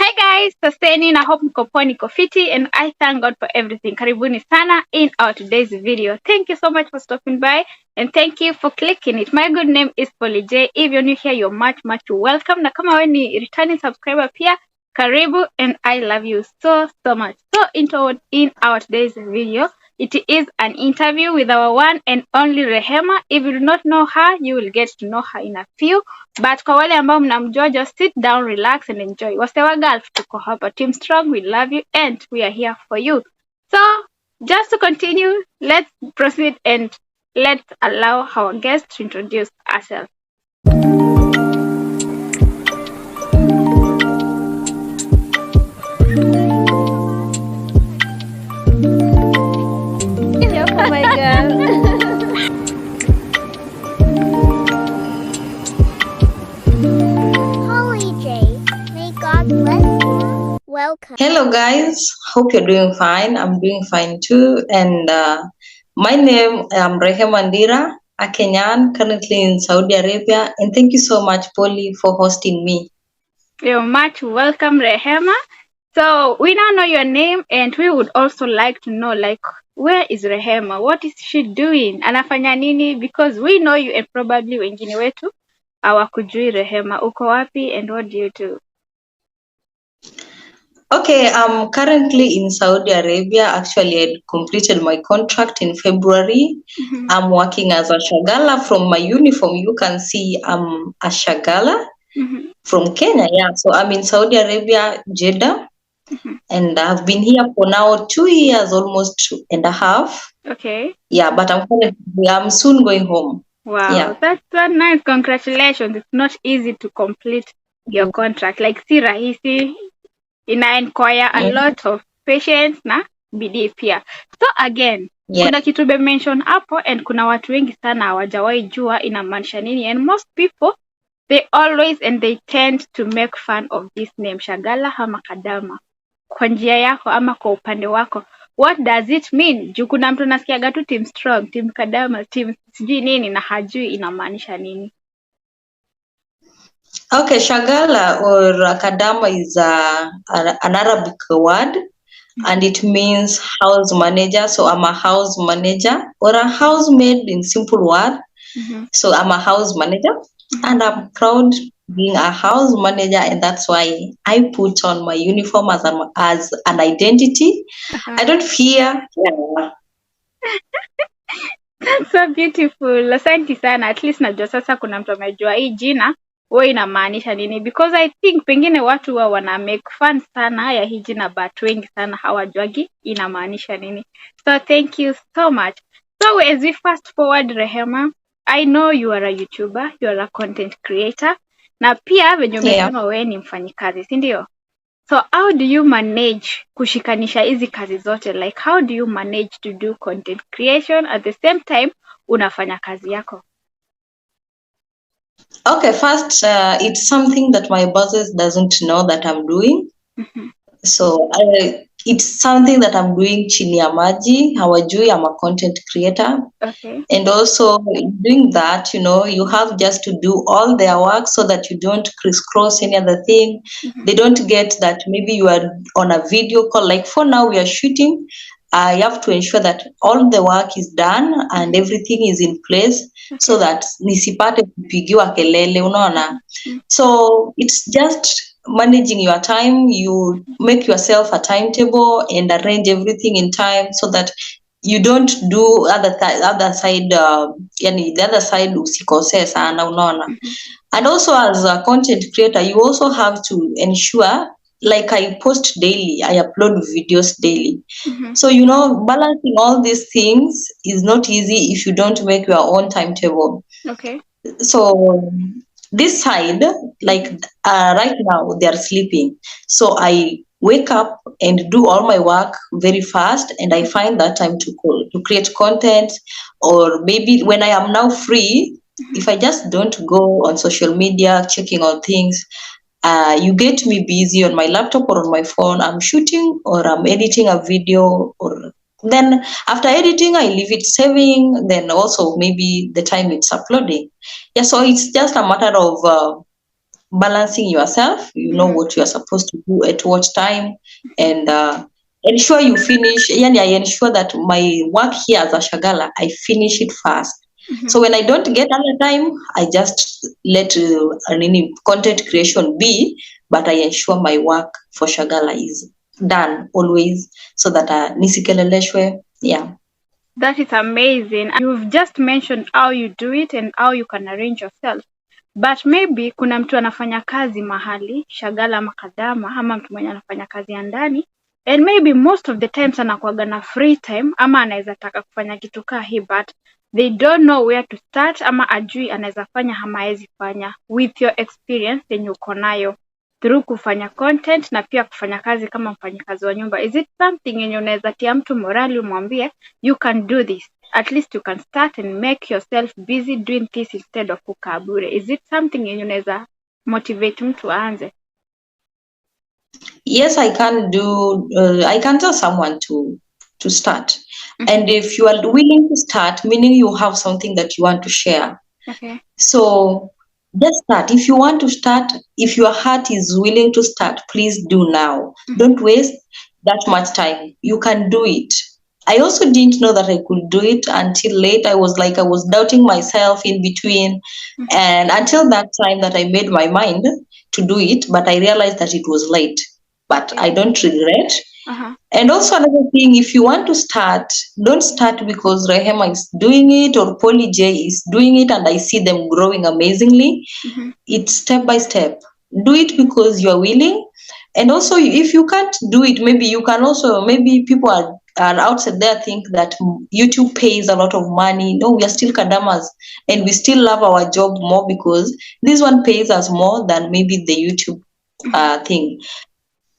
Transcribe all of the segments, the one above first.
Hi guys, sustaining. I hope mko poa, niko fiti, and I thank God for everything. Karibuni sana in our today's video. Thank you so much for stopping by and thank you for clicking it. My good name is Polly J. If you're new here, you're much welcome. Na kama wewe ni returning subscriber pia, karibu, and I love you so much. So in our today's video, it is an interview with our one and only Rehema. If you do not know her, you will get to know her in a few. But kwa wale ambao mnamjua, just sit down, relax and enjoy. Wasewa Gulf, tuko hapa. Team Strong, we love you and we are here for you. So, just to continue, let's proceed and let's allow our guest to introduce herself. Oh my God. Polly J, may God bless you. Welcome. Hello guys, hope you're doing fine. I'm doing fine too. And my name is Rehema Ndira, a Kenyan currently in Saudi Arabia. And thank you so much, Polly, for hosting me. You're much welcome, Rehema. So we now know your name and we would also like to know, like, where is Rehema? What is she doing? Anafanya nini? Because we know you and probably wengine wetu hawakujui Rehema. Uko wapi and what do you do? Okay, I'm currently in Saudi Arabia. Actually, I completed my contract in February. Mm-hmm. I'm working as a shagala. From my uniform, you can see I'm a shagala from Kenya. Yeah, so I'm in Saudi Arabia, Jeddah. And I've been here for now 2 years, almost 2.5. Okay. Yeah, but I'm soon going home. Wow, Yeah. that's so nice. Congratulations. It's not easy to complete your contract. Like, si rahisi. Ina inquire a lot of patience na bidii pia. So again, kuna kitu be mention hapo and kuna watu wengi sana hawajawahi jua inamaanisha nini, and most people they always and they tend to make fun of this name Shagala ama Kadama. Kwa njia yako ama kwa upande wako, what does it mean? Juu kuna mtu nasikiaga tu Team Strong, Team Kadama, Team sijui nini na hajui inamaanisha nini. Okay, shagala or kadama is an Arabic word, and it means house manager. So I'm a house manager or a housemaid in simple word. So I'm a house manager and I'm proud being a house manager, and that's why I put on my uniform as an identity. I don't fear. Yeah. That's so beautiful. Asante sana. At least najua sasa kuna mtu amejua hii jina wewe inamaanisha nini, because I think pengine watu wa wana make fun sana ya hii jina but wengi sana hawajuagi inamaanisha nini. So thank you so much. So as we fast forward, Rehema, I know you are a YouTuber, you are a content creator, na pia venye umesema wewe ni mfanyikazi, si ndio? So how do you manage kushikanisha hizi kazi zote? Like, how do you manage to do content creation at the same time unafanya kazi yako? Okay, first, it's something that my bosses doesn't know that I'm doing. So it's something that I'm doing chini ya maji. Hawajui I'm a content creator. Okay. And also doing that, you have just to do all their work so that you don't crisscross any other thing. They don't get that maybe you are on a video call. Like for now we are shooting. You have to ensure that all the work is done and everything is in place so that nisipate kupigiwa kelele, unaona. So it's just managing your time. You make yourself a timetable and arrange everything in time so that you don't do the other side usikose sana, unaona. And also as a content creator, you also have to ensure, like I post daily, I upload videos daily. So, balancing all these things is not easy if you don't make your own timetable. Okay. So this side, like right now, they are sleeping. So I wake up and do all my work very fast, and I find that time to create content, or maybe when I am now free, if I just don't go on social media checking on things, you get me busy on my laptop or on my phone. I'm shooting or I'm editing a video, or then after editing I leave it saving, then also maybe the time it's uploading. Yeah, so it's just a matter of balancing yourself. You know what you are supposed to do at what time, and ensure you finish. Yani, I ensure that my work here as a shagala, I finish it fast. So when I don't get other time, I just let any content creation be, but I ensure my work for shagala is done always, so that nisikeleleshwe. Yeah. That is amazing. You've just mentioned how you do it and how you can arrange yourself. But maybe kuna mtu anafanya kazi mahali, shagala ama kadama, ama mtu mwenye anafanya kazi ya ndani, and maybe most of the times anakuwaga na free time, ama anaweza taka kufanya kitu kaa hii, but they don't know where to start, ama ajui anaweza fanya ama hawezi fanya. With your experience yenye uko nayo through kufanya content na pia kufanya kazi kama mfanyikazi wa nyumba, is it something yenye unaweza tia mtu morali umwambie you can do this, at least you can start and make yourself busy doing this instead of kukaa bure? Is it something yenye unaweza motivate mtu aanze? Yes, I can do. I can tell someone to start, and if you are willing to start, meaning you have something that you want to share. Okay. So just start. If you want to start, if your heart is willing to start, please do now. Don't waste that much time. You can do it. I also didn't know that I could do it until late. I was doubting myself in between, and until that time that I made my mind to do it, but I realized that it was late. But I don't regret. And also another thing, if you want to start, don't start because Rehema is doing it or Polly J is doing it and I see them growing amazingly. It's step by step. Do it because you're willing. And also, if you can't do it, maybe you can also, maybe people are outside there think that YouTube pays a lot of money. No, we are still kadamas and we still love our job more because this one pays us more than maybe the YouTube thing.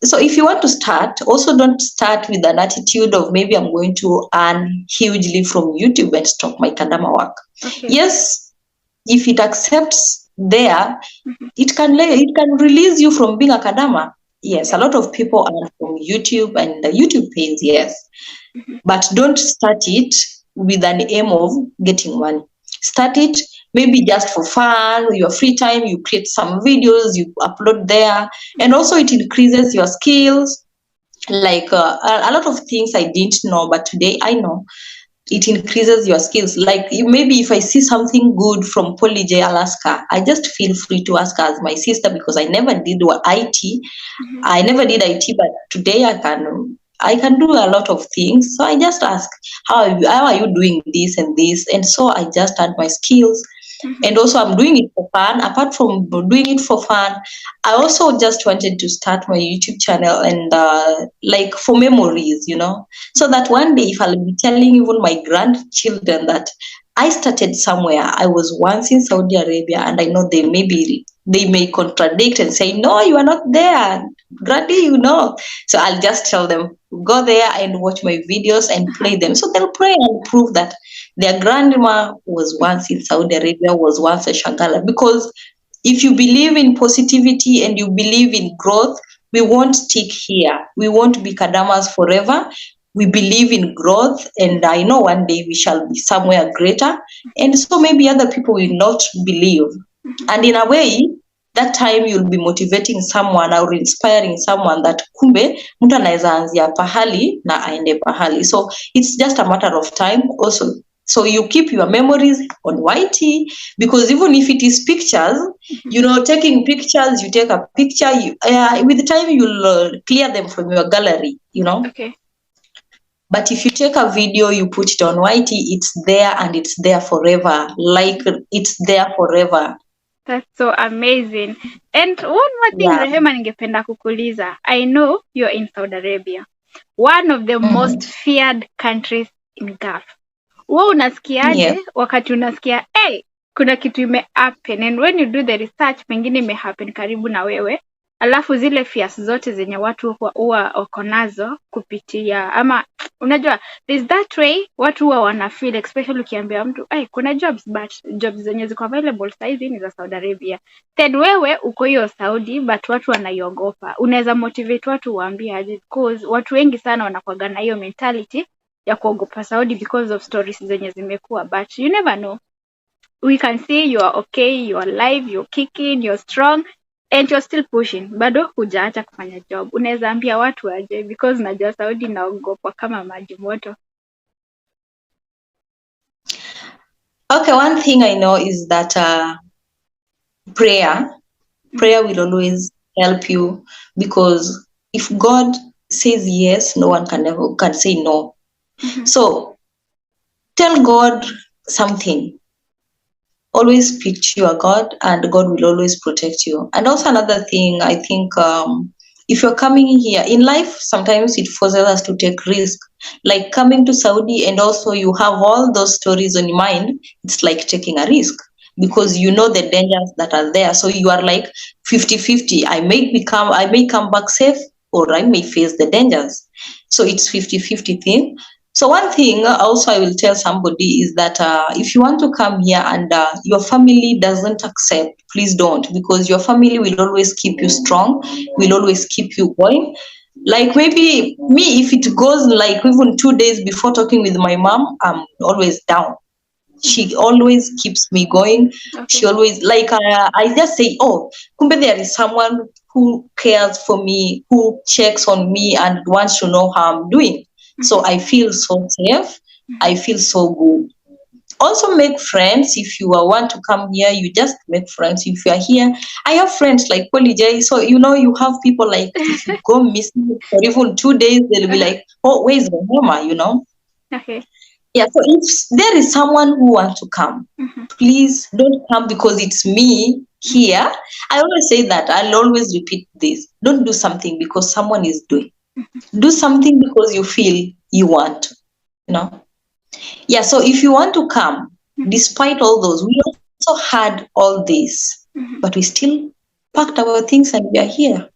So if you want to start, also don't start with an attitude of maybe I'm going to earn hugely from YouTube and stop my kadama work. Okay. Yes, if it accepts there, it can release you from being a kadama. Yes, a lot of people are from YouTube and the YouTube pays, yes. But don't start it with an aim of getting money. Start it maybe just for fun, your free time, you create some videos, you upload there, and also it increases your skills. Like a lot of things I didn't know, but today I know. It increases your skills. Like maybe if I see something good from Polly J Alaska, I just feel free to ask her as my sister because I never did IT. I never did IT, but today I can do a lot of things. So I just ask, how are you doing this and this? And so I just add my skills. And also I'm doing it for fun. Apart from doing it for fun, I also just wanted to start my YouTube channel and like for memories, so that one day if I'll be telling even my grandchildren that I started somewhere, I was once in Saudi Arabia, and I know they may contradict and say, no, you are not there, Grandy, So I'll just tell them, go there and watch my videos and play them. So they'll play and prove that their grandma was once in Saudi Arabia, was once a shagala. Because if you believe in positivity and you believe in growth, we won't stick here. We won't be kadamas forever. We believe in growth, and I know one day we shall be somewhere greater. And so maybe other people will not believe. And in a way, that time you'll be motivating someone or inspiring someone that kumbe mtu anaweza anzia pahali na aende pahali. So it's just a matter of time also. So you keep your memories on YT, because even if it is pictures, taking pictures, you take a picture, with time you'll clear them from your gallery, Okay. But if you take a video, you put it on YT, it's there and it's there forever. Like it's there forever. That's so amazing. And one more thing, Rehema, ningependa kukuuliza. I know you're in Saudi Arabia, one of the most feared countries in Gulf. Wewe unasikiaje wakati unasikia kuna kitu ime happen, and when you do the research pengine ime happen karibu na wewe, alafu zile fears zote zenye watu huwa wako nazo kupitia, ama unajua there's that way watu huwa wana feel, especially ukiambia mtu kuna jobs, but jobs zenye ziko available saizi ni za Saudi Arabia, then wewe uko hiyo Saudi but watu wanaiogopa. Unaweza motivate watu waambie aje? Because watu wengi sana wanakuwa na hiyo mentality ya kuogopa Saudi because of stories zenye zimekuwa, but you never know. We can see you are okay, you are alive, you're kicking, you're strong. and you're still pushing, bado hujaacha kufanya job. Unaweza ambia watu aje? Because najua Saudi inaogopwa kama maji moto. Okay, one thing I know is that prayer will always help you, because if God says yes, no one can say no. So tell God something. Always speak to your God, and God will always protect you. And also another thing, I think if you're coming here in life, sometimes it forces us to take risk. Like coming to Saudi, and also you have all those stories on your mind. It's like taking a risk, because you know the dangers that are there. So you are like 50-50. I may come back safe, or I may face the dangers. So it's 50-50 thing. So one thing also I will tell somebody is that if you want to come here and your family doesn't accept, please don't, because your family will always keep you strong, will always keep you going. Like maybe me, if it goes like even 2 days before talking with my mom, I'm always down. She always keeps me going. She always, like, I just say, oh, kumbe there is someone who cares for me, who checks on me and wants to know how I'm doing. So I feel so safe. I feel so good. Also make friends. If you want to come here, you just make friends. If you are here, I have friends like Polly J. So you know, you have people like, if you go missing for even 2 days, they'll be like, oh, where's the Rehema, you know? Okay. Yeah, so if there is someone who wants to come, please don't come because it's me here. I always say that. I'll always repeat this. Don't do something because someone is doing. Do something because you feel you want to, you know? Yeah, so if you want to come, despite all those, we also had all this, but we still packed our things and we are here.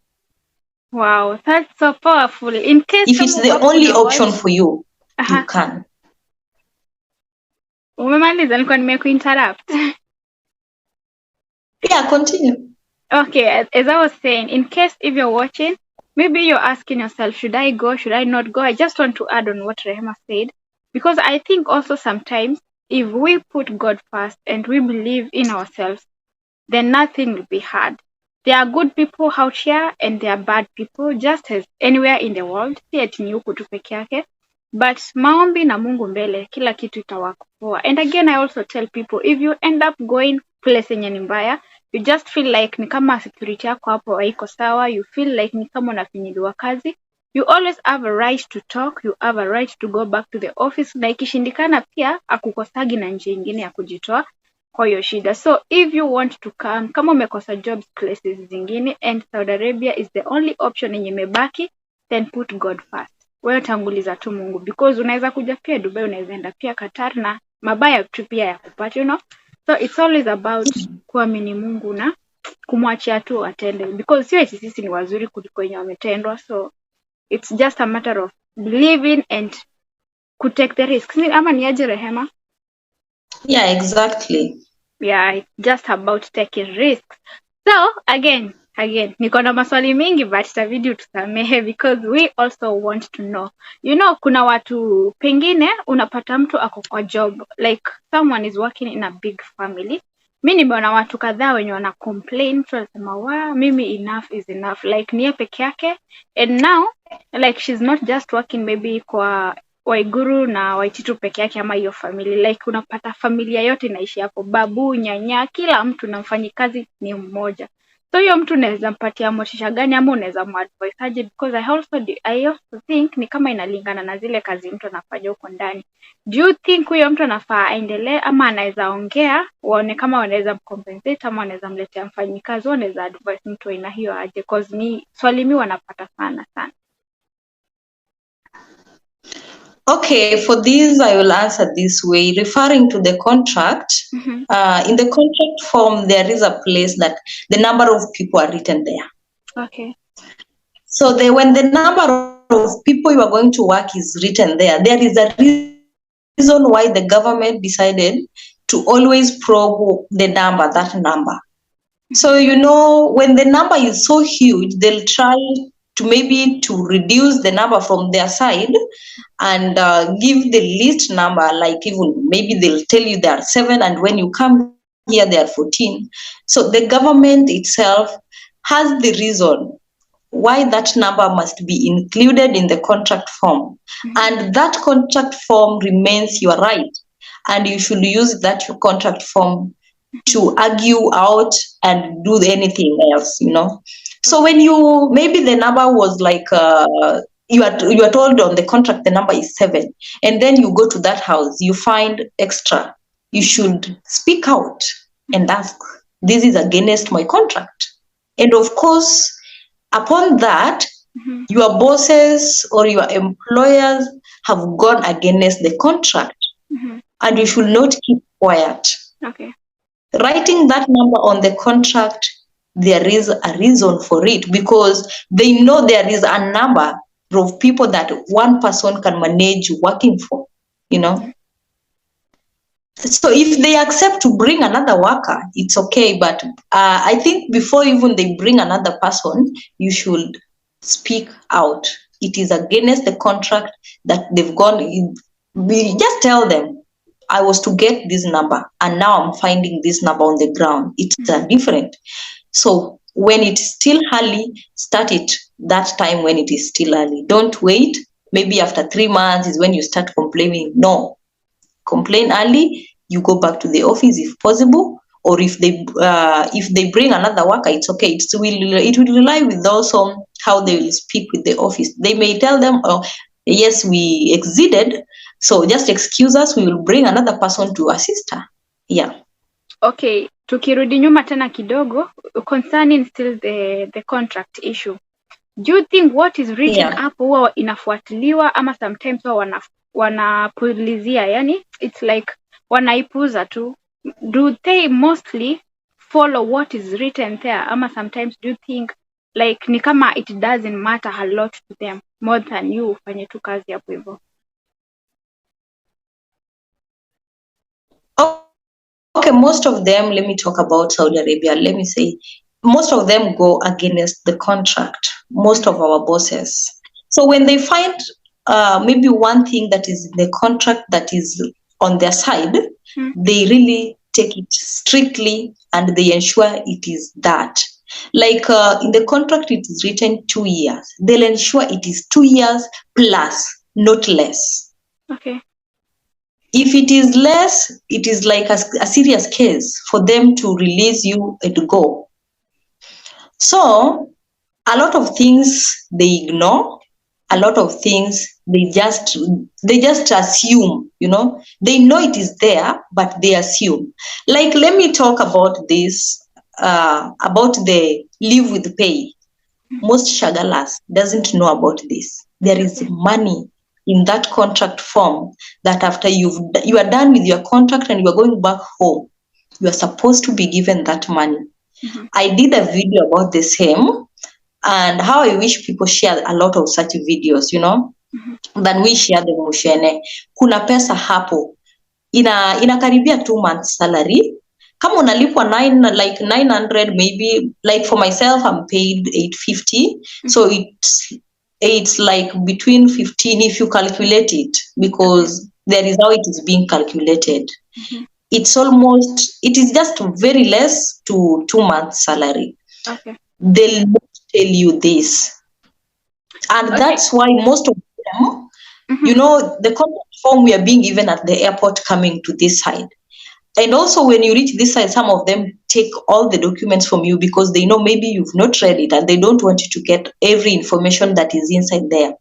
Wow, that's so powerful. In case if it's the only option for you, you can. Umemaliza, nilikuwa nimekuinterrupt. Yeah, continue. Okay, as I was saying, in case if you're watching, maybe you're asking yourself, should I go? Should I not go? I just want to add on what Rehema said, because I think also sometimes if we put God first and we believe in ourselves, then nothing will be hard. There are good people out here and there are bad people, just as anywhere in the world. Si eti ni huku tu peke yake. But maombi na Mungu mbele, kila kitu itawaka poa. And again, I also tell people, if you end up going place yenye ni mbaya, you just feel like ni kama security yako hapo haiko sawa, you feel like ni kama unafinyiliwa kazi, you always have a right to talk, you have a right to go back to the office, na ikishindikana pia akukosagi na njia ingine ya kujitoa kwa hiyo shida. So if you want to come, kama umekosa jobs places zingine and Saudi Arabia is the only option yenye imebaki, then put God first. Wewe tanguliza tu Mungu, because unaweza kuja pia Dubai, unaweza enda pia Qatar na mabaya tu pia ya kupata, you know. So it's always about kuamini Mungu na kumwachia tu atende, because sio eti sisi ni wazuri kuliko wenye wametendwa. So it's just a matter of believing and to take the risk. Ama ni aje Rehema? Yeah, exactly. Yeah, it's just about taking risks. So again, niko na maswali mingi, but itabidi utusamehe because we also want to know. You know, kuna watu pengine unapata mtu ako kwa job, like someone is working in a big family. Mimi nimeona watu kadhaa wenye wana complain, tunasema mimi enough is enough, like niye peke yake, and now like she's not just working maybe kwa Waiguru na Waititu peke yake ama hiyo family, like unapata familia yote inaishi hapo, babu, nyanya, kila mtu na mfanyikazi ni mmoja. So hiyo mtu unaweza mpatia motisha gani ama unaweza muadvise aje? Because I also think ni kama inalingana na zile kazi mtu anafanya huko ndani. Do you think huyo mtu anafaa aendelee ama anaweza ongea waone kama wanaweza mcompensate ama wanaweza mletea mfanyikazi? Wanaweza advise mtu aina hiyo aje? Because ni swali mimi wanapata sana. Okay, for this, I will answer this way. Referring to the contract, in the contract form, there is a place that the number of people are written there. Okay. So when the number of people you are going to work is written there, there is a reason why the government decided to always probe the number, that number. So, you know, when the number is so huge, they'll try to maybe to reduce the number from their side and give the least number, like even maybe they'll tell you there are 7 and when you come here there are 14. So the government itself has the reason why that number must be included in the contract form. And that contract form remains your right. And you should use that contract form to argue out and do anything else, So when you, maybe the number was like, you are told on the contract the number is 7, and then you go to that house, you find extra, you should speak out and ask, this is against my contract. And of course, upon that, your bosses or your employers have gone against the contract, and you should not keep quiet. Okay. Writing that number on the contract, there is a reason for it, because they know there is a number of people that one person can manage working for, So if they accept to bring another worker, it's okay. But I think before even they bring another person, you should speak out. It is against the contract that they've gone in. We just tell them, I was to get this number, and now I'm finding this number on the ground. It's different. So when it's still early, start it that time when it is still early. Don't wait. Maybe after 3 months is when you start complaining. No. Complain early. You go back to the office if possible, or if they bring another worker, it's okay. It will rely with also how they will speak with the office. They may tell them, oh, yes, we exceeded, so just excuse us, we will bring another person to assist her. Yeah. Okay, tukirudi nyuma tena kidogo, concerning still the contract issue. Do you think what is written up huwa inafuatiliwa ama sometimes huwa wanapulizia, yani it's like wanaipuza tu? Do they mostly follow what is written there, ama sometimes do you think like ni kama it doesn't matter a lot to them more than you ufanye tu kazi hapo hivyo? Okay, most of them, let me talk about Saudi Arabia. Let me say, most of them go against the contract, most of our bosses. So when they find maybe one thing that is in the contract that is on their side, they really take it strictly and they ensure it is that. Like in the contract, it is written 2 years. They'll ensure it is 2 years plus, not less. Okay. If it is less, it is like a serious case for them to release you and go. So a lot of things they ignore, a lot of things they just assume, They know it is there, but they assume. Like, let me talk about this, about the leave with pay. Most shagalas doesn't know about this. There is money in that contract form that after you are done with your contract and you are going back home, you are supposed to be given that money. I did a video about the same, and how I wish people share a lot of such videos, than we share them mushene. Kuna pesa hapo inakaribia 2 months salary. Kama unalipwa 900, maybe, like for myself I'm paid 850, so it's like between 15 if you calculate it, because there is how it is being calculated. It is just very less to 2 months salary. Okay. They'll not tell you this, and that's why most of them, the contract form we are being given at the airport coming to this side. And also when you reach this side, some of them take all the documents from you because they know maybe you've not read it and they don't want you to get every information that is inside there.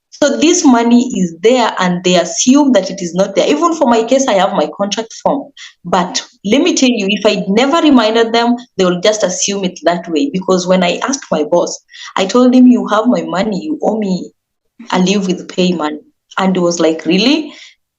So this money is there and they assume that it is not there. Even for my case, I have my contract form. But let me tell you, if I never reminded them, they will just assume it that way. Because when I asked my boss, I told him, you have my money, you owe me a leave with pay money. And he was like, really?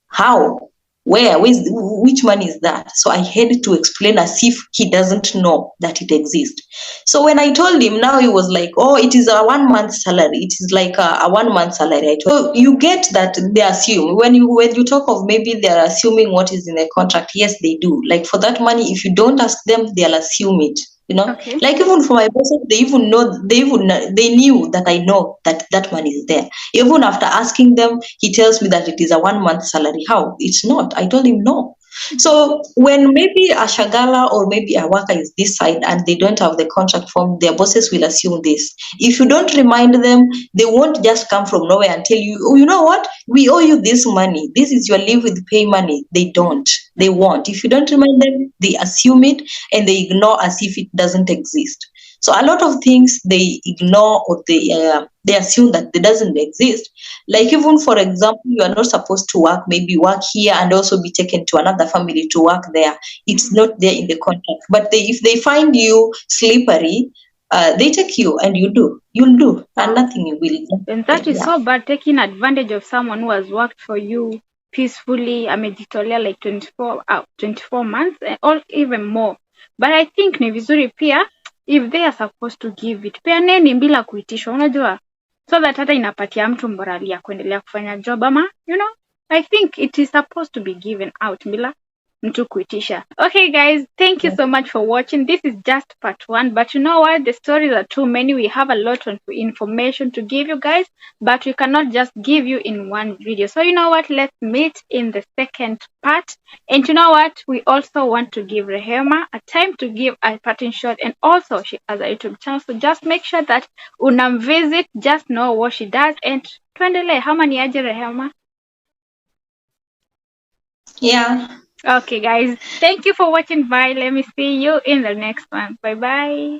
How? Where? Which money is that? So I had to explain as if he doesn't know that it exists. So when I told him, now he was like, oh, it is a 1 month salary. It is like a 1 month salary. So you get that they assume. When you talk of maybe they're assuming what is in the contract, yes, they do. Like for that money, if you don't ask them, they'll assume it. Okay. Like even for my bosses, they knew that I know that money is there. Even after asking them, he tells me that it is a 1 month salary. How? It's not. I told him no. So when maybe a shagala or maybe a worker is this side and they don't have the contract form, their bosses will assume this. If you don't remind them, they won't just come from nowhere and tell you, oh, you know what, we owe you this money. This is your leave with pay money. They don't. They won't. If you don't remind them, they assume it and they ignore as if it doesn't exist. So a lot of things they ignore or they assume that it doesn't exist. Like even for example, you are not supposed to work, maybe work here and also be taken to another family to work there. It's not there in the contract. But if they find you slippery, they take you and you'll do, and nothing will. And that is Yeah. so bad, taking advantage of someone who has worked for you peacefully, amejitolea like 24 months or even more. But I think ni vizuri pia, if they are supposed to give it, peaneni bila kuitishwa, unajua, so that hata inapatia mtu morali ya kuendelea kufanya job ama, you know, I think it is supposed to be given out bila mtu kuitisha. Okay guys, thank you so much for watching. This is just part 1, but you know what, the stories are too many. We have a lot of information to give you guys, but we cannot just give you in one video. So you know what, let's meet in the second part. And you know what, we also want to give Rehema a time to give a parting shot, and also she has a YouTube channel, so just make sure that visit, just know what she does, and tuendelee. How many aje Rehema? Yeah. Okay guys, thank you for watching. Bye. Let me see you in the next one. Bye bye.